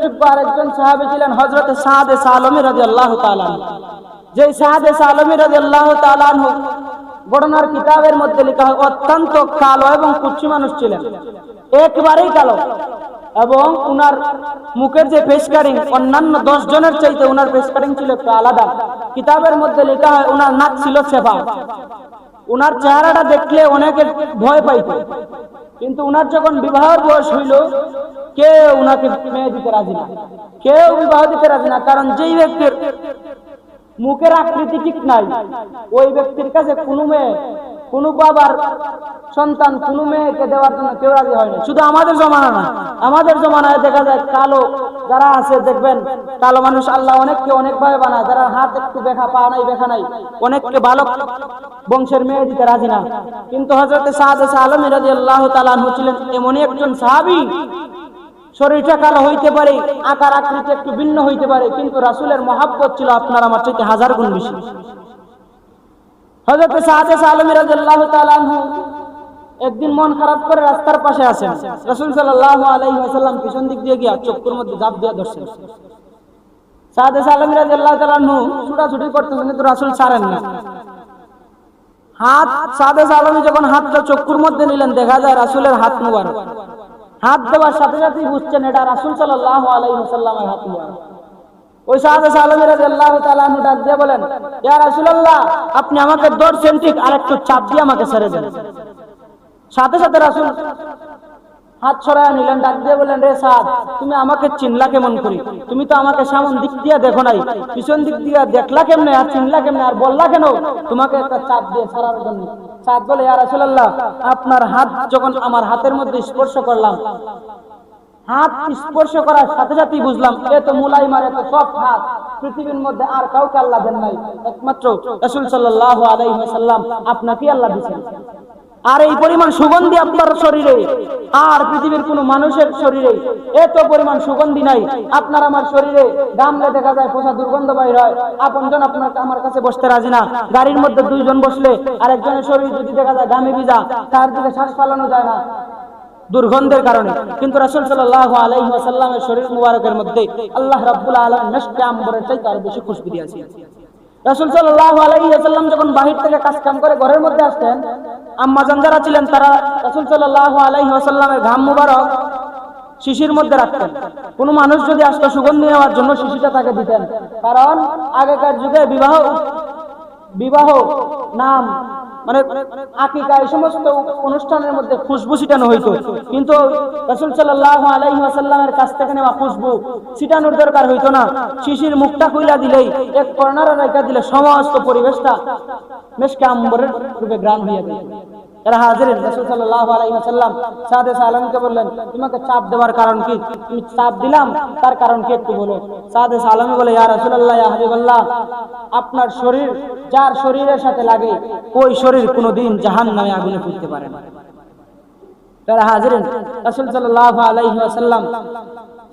উল্লেখযোগ্য আরেকজন সাহাবী ছিলেন হযরত সাদ সালমী রাদিয়াল্লাহু তাআলা। যে সাদ সালমী রাদিয়াল্লাহু তাআলা ঘটনার কিতাবের মধ্যে লেখা হয় অত্যন্ত কালো এবং কুচ্ছি মানুষ ছিলেন, একবারেই কালো, এবং উনার মুখের যে ফেস কাটিং অন্যান্য 10 জনের চাইতে উনার ফেস কাটিং ছিল একটু আলাদা। কিতাবের মধ্যে লেখা হয় উনার নাক ছিল সেবা। উনার চেহারাটা দেখলে অনেকে ভয় পাইত, কিন্তু উনার যখন বিবাহের বয়স হইল কেউ উনাকে মেয়ে দিতে রাজি না, কেউ বিবাহ দিতে রাজি না। কারণ যেই ব্যক্তির মুখের আকৃতি ঠিক নাই ওই ব্যক্তির কাছে কোনো মেয়ে, কোনো বাবার সন্তান কোনো মেয়েকে দেওয়ার জন্য কেউ রাজি হয় না। শুধু আমাদের জমানা না, আমাদের জমানায় দেখা যায় কালো যারা আছে দেখবেন কালো মানুষ আল্লাহ অনেককে অনেকভাবে বানায়, যারা হাত একটু দেখা পা নাই দেখা নাই অনেককে ভালো বংশের মেয়ে দিতে রাজি না। কিন্তু হযরত সাদ সালমী রাদিয়াল্লাহু তাআলা আনহু ছিলেন এমনই একজন সাহাবী, শরীরটা কালো হইতে পারে, আকার আকৃতি একটু ভিন্ন হইতে পারে, কিন্তু রাসূলের মহব্বত ছিল আপনার আমার চাইতে 1000 গুণ বেশি। হযরত সাদ সালমী রাদিয়াল্লাহু তাআলা আনহু একদিন মন খারাপ করে রাস্তার পাশে আছেন, রাসূল সাল্লাল্লাহু আলাইহি ওয়াসাল্লাম পিছন দিক দিয়ে গিয়া চক্কর মধ্যে জাপ দিয়ে ধরছেন। সাদ সালমী রাদিয়াল্লাহু তাআলা আনহু ছুটাছুটি করতেছেন, কিন্তু রাসূল ছাড়েন না। হাত সাদ সালমী যখন হাতটা চক্কুর মধ্যে নিলেন দেখা যায় রাসূলের হাত মুবারক। হাত দেওয়ার সাথে সাথেই বুঝছেন এটা রাসূল সাল্লাল্লাহু আলাইহি ওয়াসাল্লামের হাত মুবারক। ওই সাদ সালমী রাদিয়াল্লাহু তাআলা আনহু ডাক দিয়ে বলেন, ইয়া রাসূলুল্লাহ, আপনি আমাকে ধরছেন ঠিক, আর একটু চাপ দিয়ে আমাকে ছেড়ে দেন। সাথে সাথে রাসূল হাত ছড়ায় নিলেন, ডাক দিয়ে বললেন, রে সাদ, তুমি আমাকে চিনলা কেমন করে? তুমি তো আমাকে সামন দিক দিয়ে দেখো নাই, পিছন দিক দিয়ে দেখলা কেমনে, আর চিনলা কেমনে, আর বললা কেন তোমাকে একটা চাপ দিয়ে ছাড়ার জন্য? সাদ বলে, ইয়া রাসূলুল্লাহ, আপনার হাত যখন আমার হাতের মধ্যে স্পর্শ করলাম, হাত স্পর্শ করার সাথে সাথেই বুঝলাম এত মুলাইমার এত সফট হাত পৃথিবীর মধ্যে আর কাউকে আল্লাহ দেন নাই, একমাত্র রাসূল সাল্লাল্লাহু আলাইহি ওয়াসাল্লাম আপনাকেই আল্লাহ দিয়েছেন। আর এই পরিমাণ সুগন্ধি আপনার শরীরে আর পৃথিবীর কোনো মানুষের শরীরে এত পরিমাণ সুগন্ধি নাই। আপনার আমার শরীরে গামলে দেখা যায় পচা দুর্গন্ধ বাইর হয়, আপনজন আপনার আমার কাছে বসতে রাজি না। গাড়ির মধ্যে 2 জন বসলে আরেকজনের শরীর যদি দেখা যায় গামে ভিজা, তার দিকে শ্বাস ফেলানো যায় না দুর্গন্ধের কারণে। কিন্তু রাসূল সাল্লাল্লাহু আলাইহি ওয়াসাল্লামের শরীর মুবারকের মধ্যে আল্লাহ রাব্বুল আলামিন মিশকে আম্বরের চাইতে আরো বেশি খুশবু দিয়েছেন। রাসূল সাল্লাল্লাহু আলাইহি ওয়াসাল্লাম যখন বাহির থেকে কাজ কাম করে ঘরের মধ্যে আসতেন, আম্মা জান যারা ছিলেন তারা রাসূল সাল্লাল্লাহু আলাইহি ওয়াসাল্লামের ঘাম মুবারক শিশির মধ্যে রাখতেন। কোনো মানুষ যদি আসতো সুগন্ধি নেওয়ার জন্য শিশিটা তাকে দিতেন, কারণ আগেকার যুগে বিবাহ নাম মানে আকিকা এই সমস্ত অনুষ্ঠানের মধ্যে খুশবু ছিটানো হইতো, কিন্তু রাসূল সাল্লাল্লাহু আলাইহি ওয়াসাল্লামের কাছ থেকে নেওয়া খুশবু ছিটানোর দরকার হইতো না। শিশির মুখটা খুইলা দিলেই, এক কর্নারে রেখে দিলে সমস্ত পরিবেশটা মিশকে আম্বরের রূপে গ্রাণ হইয়া যায়। এরা হাজিরিন, রাসূল সাল্লাল্লাহু আলাইহি ওয়াসাল্লাম সাদ সালমকে বললেন, তোমাকে চাপ দেওয়ার কারণ কি? তুমি চাপ দিলাম তার কারণ কি একটু বলো। সাদ সালমী বলে, ইয়া রাসূলুল্লাহ, ইয়া হাবিবাল্লাহ, আপনার শরীর যার শরীরের সাথে লাগে ওই শরীর কোনোদিন জাহান্নামে আগুনে পুড়তে পারে না। তারা হাজিরিন, রাসূল সাল্লাল্লাহু আলাইহি ওয়াসাল্লাম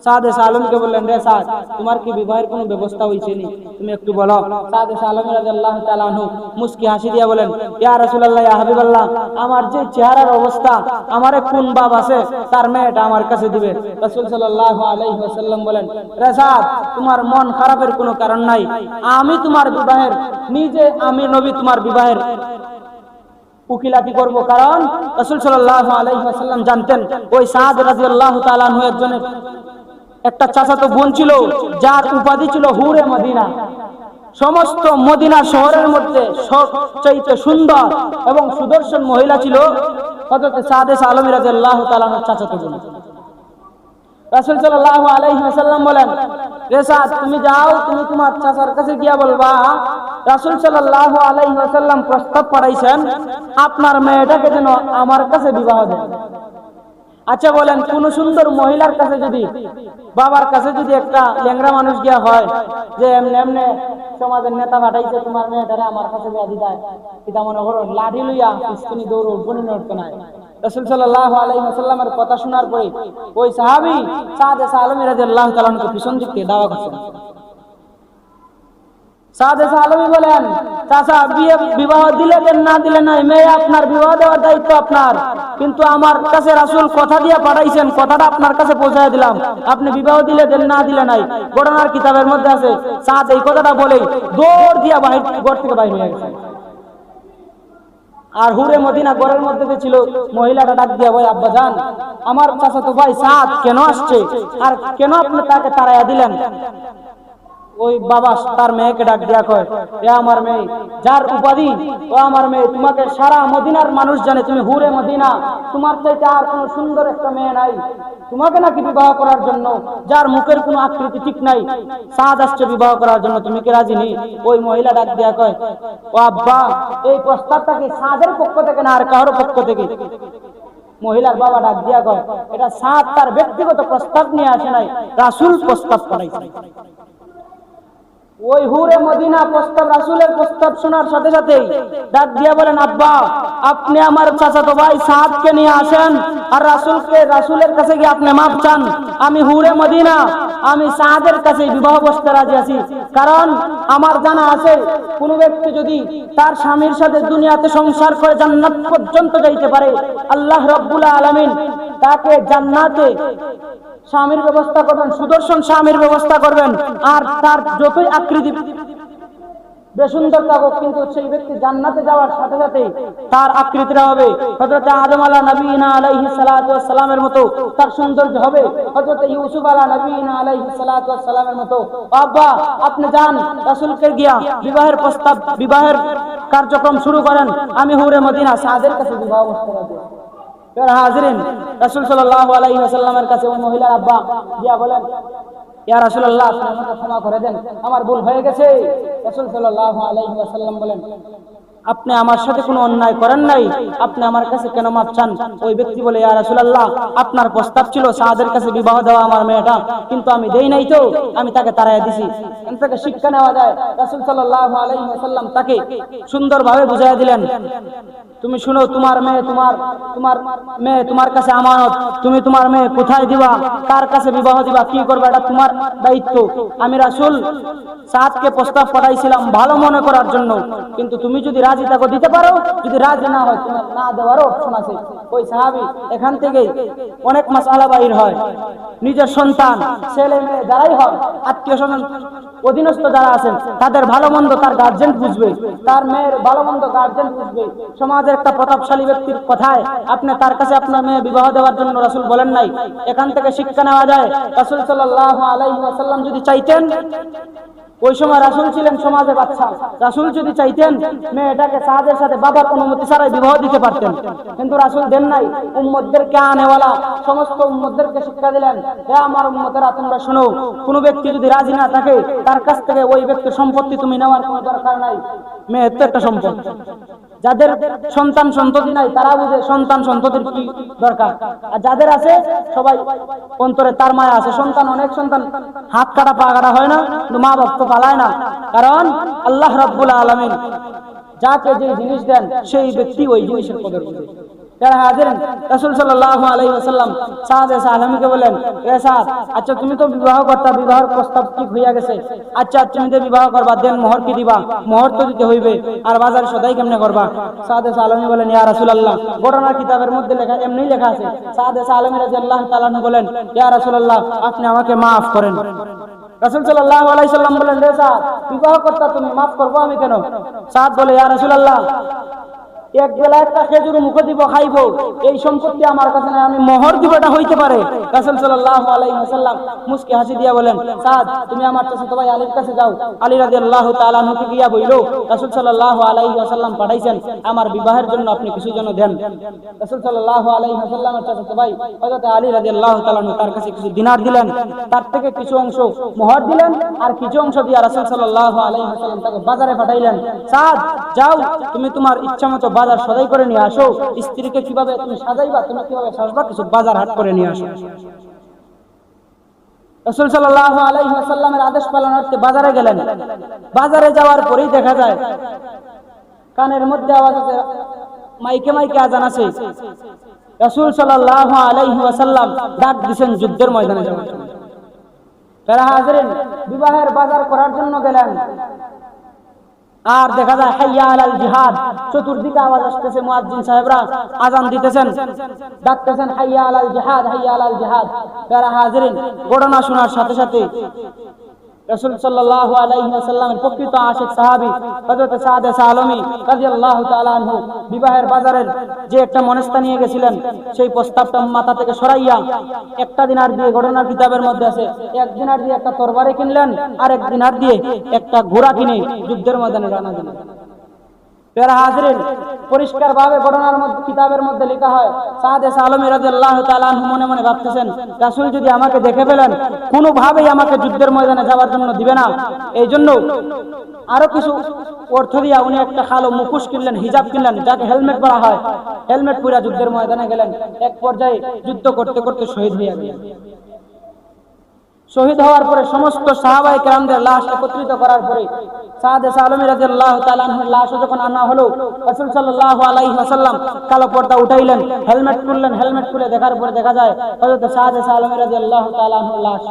সাদ সালমকে বললেন, রে সাদ, তোমার কি বিবাহের কোনো ব্যবস্থা হইছে নি? তুমি একটু বলো। সাদ সালমী রাদিয়াল্লাহু তাআলা আনহু মুস্কি হাসি দিয়া বলেন, ইয়া রাসূলুল্লাহ, ইয়া হাবিবাল্লাহ, আমার যে চেহারার অবস্থা, আমারে কোন বাপ আছে তার মেয়েটা আমার কাছে দিবে। রাসূল সাল্লাল্লাহু আলাইহি ওয়াসাল্লাম বলেন, রে সাদ, তোমার মন খারাপের কোনো কারণ নাই, আমি তোমার বিবাহের নিজে আমি নবী তোমার বিবাহের উকিলাতি করব। কারণ রাসূল সাল্লাল্লাহু আলাইহি ওয়াসাল্লাম জানতেন ওই সাদ রাদিয়াল্লাহু তাআলা আনহু একজনের একটা চাচাতো বোন ছিল যার উপাধি ছিল হুরে মদিনা। সমস্ত মদিনা শহরের মধ্যে সবচেয়ে সুন্দর এবং সুদর্শন মহিলা ছিল হযরত সাদ সালমী রাদিয়াল্লাহু তাআলা আনহুর চাচাতো বোন। রাসূল সাল্লাল্লাহু আলাইহি ওয়াসাল্লাম বলেন, রে সাদ, তুমি যাও, তুমি তোমার চাচার কাছে গিয়া বলবা রাসূল সাল্লাল্লাহু আলাইহি ওয়াসাল্লাম প্রস্তাব পাঠাইছেন আপনার মেয়েটাকে যেন আমার কাছে বিবাহ দেন। আচ্ছা বলেন, কোন সুন্দর মহিলার কাছে যদি, বাবার কাছে যদি একটা ল্যাংড়া মানুষ গিয়া হয় যে এমনি এমনি সমাজের নেতা পাঠাইছে তোমার মেয়েটারে আমার কাছে বিয়া দিতে, এটা মনে করো লাঠি লইয়া পিছনে দৌড় উঠবনি নড়তো না। রাসূল সাল্লাল্লাহু আলাইহি ওয়াসাল্লামের কথা শোনার পরে ওই সাহাবী সাদ সালমী রাদিয়াল্লাহু তাআলা আনহু পিছন দিক থেকে দাওয়া করছেন। সাদে আলমী বলেন, চাচা বিয়ে বিবাহ দিলে দেন না দিলে নাই, মেয়ে আপনার, বিবাহ দেওয়ার দায়িত্ব আপনার, কিন্তু আমার কাছে রাসূল কথা দিয়ে পাঠাইছেন, কথাটা আপনার কাছে পৌঁছায় দিলাম, আপনি বিবাহ দিলে দেন না দিলে নাই। ঘটনার কিতাবের মধ্যে আছে, সাদ এই কথাটা বলে দৌড় দিয়া বাহির, ঘর থেকে বাইরে হয়ে গেছে। আর হুরে মদিনা ঘরের মধ্যে যে ছিল, মহিলাটা ডাক দিয়া বলে, আব্বা জান, আমার চাচাতো ভাই সাদ কেন আসছে, আর কেন আপনি তাকে তাড়াইয়া দিলেন? ওই বাবা তার মেয়েকে ডাক দিয়া কয়, এ আমার মেয়ে, যার উপাধি ও আমার মেয়ে, তোমাকে সারা মদিনার মানুষ জানে তুমি হুরে মদিনা, তোমার চাইতে আর কোনো সুন্দর একটা মেয়ে নাই, তোমাকে নাকি বিবাহ করার জন্য, যার মুখের কোনো আকৃতি ঠিক নাই, সাদ আসছে বিবাহ করার জন্য, তুমি কি রাজি নি? ওই মহিলা ডাক দিয়া কয়, ও আব্বা, এই প্রস্তাবটা কি সাদের পক্ষ থেকে না আর কারোর পক্ষ থেকে? মহিলার বাবা ডাক দিয়া কয়, এটা সাদ তার ব্যক্তিগত প্রস্তাব নিয়ে আসে নাই, রাসূল প্রস্তাব করাইছে। ওই হুরে মদিনা প্রস্তাব, রাসূলের প্রস্তাব শোনার সাথে সাথেই ডাক দিয়া বলেন, আব্বা, আপনি আমার চাচাতো ভাই সাদকে নিয়ে আসেন, আর রাসূলের কাছে গিয়ে আপনি মাপ চান। আমি হুরে মদিনা, আমি সাদের কাছে বিবাহ বসতে রাজি আছি, কারণ আমার জানা আছে, কোন ব্যক্তি যদি তার স্বামীর সাথে দুনিয়াতে সংসার করে জান্নাত পর্যন্ত যাইতে পারে, আল্লাহ রাব্বুল আলামিন তাকে জান্নাতে স্বামীর ব্যবস্থা করবেন, সুদর্শন স্বামীর ব্যবস্থা করবেন, আর তার যতই আকৃতি বেসুন্দর থাকুক, কিন্তু সেই ব্যক্তি জান্নাতে যাওয়ার সাথে সাথে তার আকৃতিটা হবে হযরত আদম আলা নবীনা আলাইহিস সালাতু ওয়াস সালামের মতো, তার সৌন্দর্য হবে হযরত ইউসুফ আলা নবীনা আলাইহিস সালাতু ওয়াস সালামের মতো। আব্বা, আপনি যান, রাসূলকে গিয়া বিবাহের প্রস্তাব, বিবাহের কার্যক্রম শুরু করেন, আমি হুরে মদিনা সাদের কাছে বিবাহ বসতে রাজি আছি। হাজিরিন, রাসূল সাল্লাল্লাহু আলাইহি ওয়াসাল্লামের কাছে ওই মহিলার আব্বা গিয়া বলেন, ইয়া রাসূলুল্লাহ, আপনি আমাকে ক্ষমা করে দেন, আমার ভুল হয়ে গেছে। রাসূল সাল্লাল্লাহু আলাইহি ওয়াসাল্লাম বলেন, আপনি আমার সাথে কোনো অন্যায় করেন নাই, আপনি আমার কাছে কেন মাপ চান? ওই ব্যক্তি বলে, ইয়া রাসূলুল্লাহ, আপনার প্রস্তাব ছিল সাদের কাছে বিবাহ দেওয়া আমার মেয়েটা, কিন্তু আমি দেই নাই, তো আমি তাকে তাড়াইয়া দিছি। এখান থেকে শিক্ষা নেওয়া যায়, রাসূল সাল্লাল্লাহু আলাইহি ওয়াসাল্লাম তাকে সুন্দরভাবে বুঝাইয়া দিলেন, তুমি শুনো, তোমার মেয়ে তোমার কাছে আমানত, তুমি তোমার মেয়ে কোথায় দিবা, কার কাছে বিবাহ দিবা, কি করবা, এটা তোমার দায়িত্ব। আমি রাসূল সাদকে প্রস্তাব পাঠাইছিলাম ভালো মনে করার জন্য, কিন্তু তুমি যদি রাজি থাকো দিতে পারো, যদি রাজি না হয় তোমার না দেওয়ারও অপশন আছে। ওই সাহাবী এখান থেকে অনেক মাসআলা বাইর হয়, নিজের সন্তান, ছেলে মেয়ে যারাই হয়, আত্মীয় স্বজন অধীনস্থ যারা আছেন, তাদের ভালো মন্দ তার গার্জেন বুঝবে, তার মেয়ের ভালো মন্দ গার্জেন বুঝবে। সমাজের একটা প্রতাপশালী ব্যক্তির কথায় আপনি তার কাছে আপনার মেয়ে বিবাহ দেওয়ার জন্য রাসূল বলেন নাই। এখান থেকে শিক্ষা নেওয়া যায়, রাসূল সাল্লাল্লাহু আলাইহি ওয়াসাল্লাম যদি চাইতেন, ওই সময় রাসূল ছিলেন সমাজে বাদশা, রাসূল যদি চাইতেন মেয়েটাকে সাদের সাথে বাবার অনুমতি ছাড়াই বিবাহ দিতে পারতেন, কিন্তু রাসূল দেন নাই। উম্মতদেরকে আনেওয়ালা সমস্ত উম্মতদেরকে শিক্ষা দিলেন, হে আমার উম্মতেরা, তোমরা শুনো, কোন ব্যক্তি যদি রাজি না থাকে, তার কাছ থেকে ওই ব্যক্তির সম্পত্তি তুমি নেওয়ার কোনো দরকার নাই। মেয়ে তো একটা সম্পদ, যাদের সন্তান সন্ততি নাই তারা বুঝে সন্তান সন্ততির কি দরকার, আর যাদের আছে সবাই অন্তরে তার মায়া আছে। সন্তান, অনেক সন্তান হাত কাটা পা কাটা হয় না, কিন্তু মা বাপ তো পালায় না, কারণ আল্লাহ রাব্বুল আলামিন যাকে যে জিনিস দেন সেই ব্যক্তি ওই জিনিসের কদর করে। যারা হাজিরিন, রাসূল সাল্লাল্লাহু আলাইহি ওয়াসাল্লাম সাদ আলমীকে বলেন, এ সাদ, আচ্ছা তুমি তো বিবাহ করতা, বিবাহের প্রস্তাব ঠিক হইয়া গেছে, আচ্ছা তুমি তো বিবাহ করবা, দেন মোহর কি দিবা? মোহর তো দিতে হইবে, আর বাজার সদাই কেমনে করবা? সাদ আলমী বলেন, ইয়া রাসূলুল্লাহ, ঘটনার কিতাবের মধ্যে লেখা, এমনি লেখা আছে, সাদ আলমী রাদিয়াল্লাহু তাআলা আনহু বলেন, ইয়া রাসূলুল্লাহ, আপনি আমাকে maaf করেন। রাসূল সাল্লাল্লাহু আলাইহি সাল্লাম বলেন, রে সাদ, বিবাহ করতা তুমি, maaf করব আমি কেন? সাদ বলে, ইয়া রাসূলুল্লাহ, এক বেলা একটা খেজুর মুখে দিব, খাইব, এই সম্পত্তি আমার কাছে নাই, আমি মোহর দিব, এটা হইতে পারে? রাসূল সাল্লাল্লাহু আলাইহি ওয়াসাল্লাম মুস্কি হাসি দিয়া বলেন, সাদ, তুমি আমার চাচাতো ভাই আলীর কাছে যাও। আলী রাদিয়াল্লাহু তাআলা আনহু গিয়া বইল, রাসূল সাল্লাল্লাহু আলাইহি ওয়াসাল্লাম পাঠাইছেন আমার বিবাহের জন্য, আপনি কিছু যেন দেন। রাসূল সাল্লাল্লাহু আলাইহি ওয়াসাল্লামের চাচাতো ভাই হযরত আলী রাদিয়াল্লাহু তাআলা আনহু তার কাছে কিছু দিনার দিলেন, তার থেকে কিছু অংশ মোহর দিলেন, আর কিছু অংশ দিয়া রাসূল সাল্লাল্লাহু আলাইহি ওয়াসাল্লাম তাকে বাজারে পাঠাইলেন, সাদ, যাও, তুমি তোমার ইচ্ছামতো বাজার সদাই করে নিয়ে আসো, স্ত্রীকে কিভাবে তুমি সাজাইবা, তুমি কিভাবে সাজবা, কিছু বাজার হাট করে নিয়ে আসো। রাসূল সাল্লাল্লাহু আলাইহি ওয়াসাল্লামের আদেশ পালনার্থে বাজারে গেলেন। বাজারে যাওয়ার পরেই দেখা যায় কানের মধ্যে আওয়াজ আছে, মাইকে মাইকে আজান আছে। রাসূল সাল্লাল্লাহু আলাইহি ওয়াসাল্লাম ডাক দিবেন যুদ্ধের ময়দানে যাওয়ার জন্য। তারা হাজিরিন, বিবাহের বাজার করার জন্য গেলেন। আর দেখা যায় হাইয়া আলাল জিহাদ, চতুর্দিকে আওয়াজ আসতেছে, মুয়াজ্জিন সাহেবরা আজান দিতেছেন, ডাকতেছেন হাইয়া আলাল জিহাদ, হাইয়া আলাল জিহাদ। যারা হাজিরিন, ঘটনা শোনার সাথে সাথে রাসূল সাল্লাল্লাহু আলাইহি ওয়াসাল্লামের প্রকৃত আশিক সাহাবী হযরত সাদ আলমী রাদিয়াল্লাহু তাআলা আনহু বিবাহের বাজারের যে একটা মনস্তা নিয়ে গেছিলেন, সেই প্রস্তাবটা মাথা থেকে সরাইয়া একটা দিনার দিয়ে, ঘটনার কিতাবের মধ্যে আছে, এক দিনার দিয়ে একটা তরবারি কিনলেন, আর এক দিনার দিয়ে একটা ঘোড়া কিনে যুদ্ধের ময়দানে রওনা দিলেন। প্যারা হাজিরিন, পরিষ্কার ভাবে ঘটনার মধ্যে, কিতাবের মধ্যে লেখা হয়, সাদ আলমী রাদিয়াল্লাহু তাআলা আনহু মনে মনে ভাবতেছেন, রাসূল যদি আমাকে দেখে ফেলেন কোনোভাবেই আমাকে যুদ্ধের ময়দানে যাওয়ার জন্য দিবে না। এই জন্য আরো কিছু অর্থ দিয়া উনি একটা কালো মুখোশ কিনলেন, হিজাব কিনলেন, যাকে হেলমেট বলা হয়। হেলমেট পরে যুদ্ধের ময়দানে গেলেন। এক পর্যায়ে যুদ্ধ করতে করতে শহীদ হয়ে গেলেন। শহীদ হওয়ার পরে সমস্ত সাহাবায়ে কেরামদের লাশ একত্রিত করার পরে সাদ আলমী রাদিয়াল্লাহু তাআলা আনহুর লাশ যখন আনা হলো, রাসূল সাল্লাল্লাহু আলাইহি ওয়াসাল্লাম কালো পর্দা উঠাইলেন, হেলমেট খুললেন। হেলমেট খুলে দেখার পরে দেখা যায় হযরত সাদ আলমী রাদিয়াল্লাহু তাআলা আনহুর লাশ।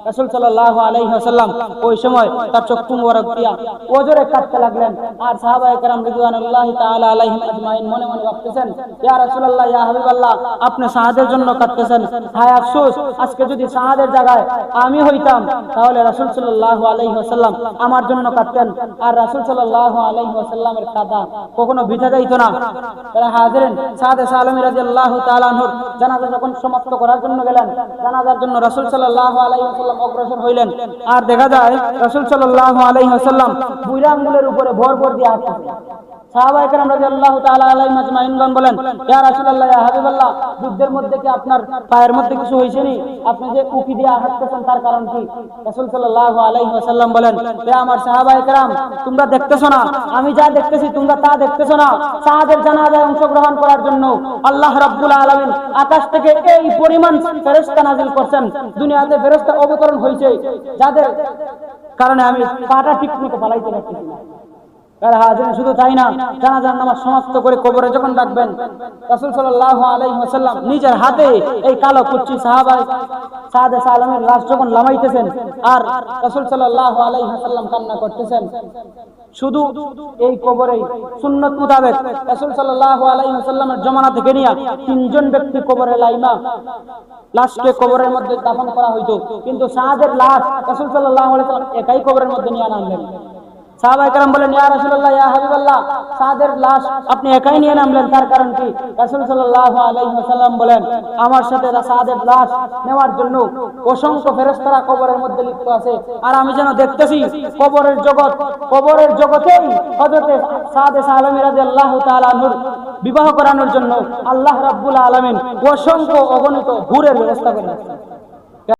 রাসূল সাল্লাল্লাহু আলাইহি ওয়াসাল্লাম ওই সময় তার চক্ষু মোবারক দিয়া ওজরে কাঁদতে লাগলেন। আর সাহাবায়ে কেরাম রিদওয়ানুল্লাহি তাআলা আলাইহিম আজমাইন মনে মনে ভাবতেছেন, ইয়া রাসূলুল্লাহ, ইয়া হাবিবাল্লাহ, আপনি সাহাদের জন্য কাঁদতেছেন, হায় আফসোস, আজকে যদি সাহাদের জায়গায় আমি হইতাম তাহলে রাসূল সাল্লাল্লাহু আলাইহি ওয়াসাল্লাম আমার জন্য কাঁদতেন, আর রাসূল সাল্লাল্লাহু আলাইহি ওয়াসাল্লামের কাঁদা কখনো বৃথা যাইতো না। তারা হাজিরিন, সাদ আলমী রাদিয়াল্লাহু তাআলা আনহুর জানাজা যখন সমাপ্ত করার জন্য গেলেন, জানাজার জন্য রাসূল সাল্লাল্লাহু আলাইহি ওয়াসাল্লাম অগ্রসর হইলেন। আর দেখা যায় রাসূল সাল্লাল্লাহু আলাইহি ওয়াসাল্লাম বুইরা আঙ্গুলের উপরে ভর ভর দিয়ে হাঁটতেছেন। সাহাবায়ে কেরাম রাদিয়াল্লাহু তাআলা আলাইহিম আজমাইনগণ বলেন, ইয়া রাসূলুল্লাহ, ইয়া হাবিবাল্লাহ, যুদ্ধের মধ্যে কি আপনার পায়ের মধ্যে কিছু হয়েছে নি? আপনি যে উকি দিয়ে হাঁটতেছেন তার কারণ কি? রাসূল সাল্লাল্লাহু আলাইহি ওয়াসাল্লাম বলেন, হে আমার সাহাবায়ে কেরাম, তোমরা দেখতেছো না, আমি যা দেখতেছি তোমরা তা দেখতেছো না। সাহাদের জানাজায় অংশগ্রহণ করার জন্য আল্লাহ রাব্বুল আলামিন আকাশ থেকে এই পরিমাণ ফেরেশতা নাযিল করছেন, দুনিয়াতে ফেরেশতা অবতরণ হয়েছে, যাদের কারণে আমি পাটা ঠিক মতো ফালাইতে পারতেছি না। শুধু তাই না, জানাজার নামাজ সমাপ্ত করে কবরে যখন রাখবেন, রাসূল সাল্লাল্লাহু আলাইহি ওয়াসাল্লাম নিজের হাতে এই কালো কুচ্চি সাহাবা সাদ আলমের লাশ যখন লামাইতেছেন, আর রাসূল সাল্লাল্লাহু আলাইহি ওয়াসাল্লাম কান্না করতেছেন। শুধু এই কবরে সুন্নত মোতাবেক রাসূল সাল্লাল্লাহু আলাইহি ওয়াসাল্লামের জমানা থেকে নিয়ে তিনজন ব্যক্তি কবরে লাইমা লাশকে কবরের মধ্যে দাফন করা হইতো, কিন্তু সাদের লাশ রাসূল সাল্লাল্লাহু আলাইহি ওয়াসাল্লাম একাই কবরের মধ্যে নিয়ে আনলেন। সাহাবায়ে কেরাম বলেন, ইয়া রাসূলুল্লাহ, ইয়া হাবিবাল্লাহ, সাদের লাশ আপনি একাই নিয়ে নামলেন, তার কারণ কি? রাসূল সাল্লাল্লাহু আলাইহি ওয়াসাল্লাম বলেন, আমার সাথে সাদের লাশ নেওয়ার জন্য অসংখ্য ফেরেশতারা কবরের মধ্যে লিপ্ত আছে, আর আমি যেন দেখতেছি কবরের জগতেই হযরত সাদ আলমী রাদিয়াল্লাহু তাআলা আনহুর বিবাহ করানোর জন্য আল্লাহ রাব্বুল আলামিন অসংখ্য অগণিত হুরের ব্যবস্থা করেছেন।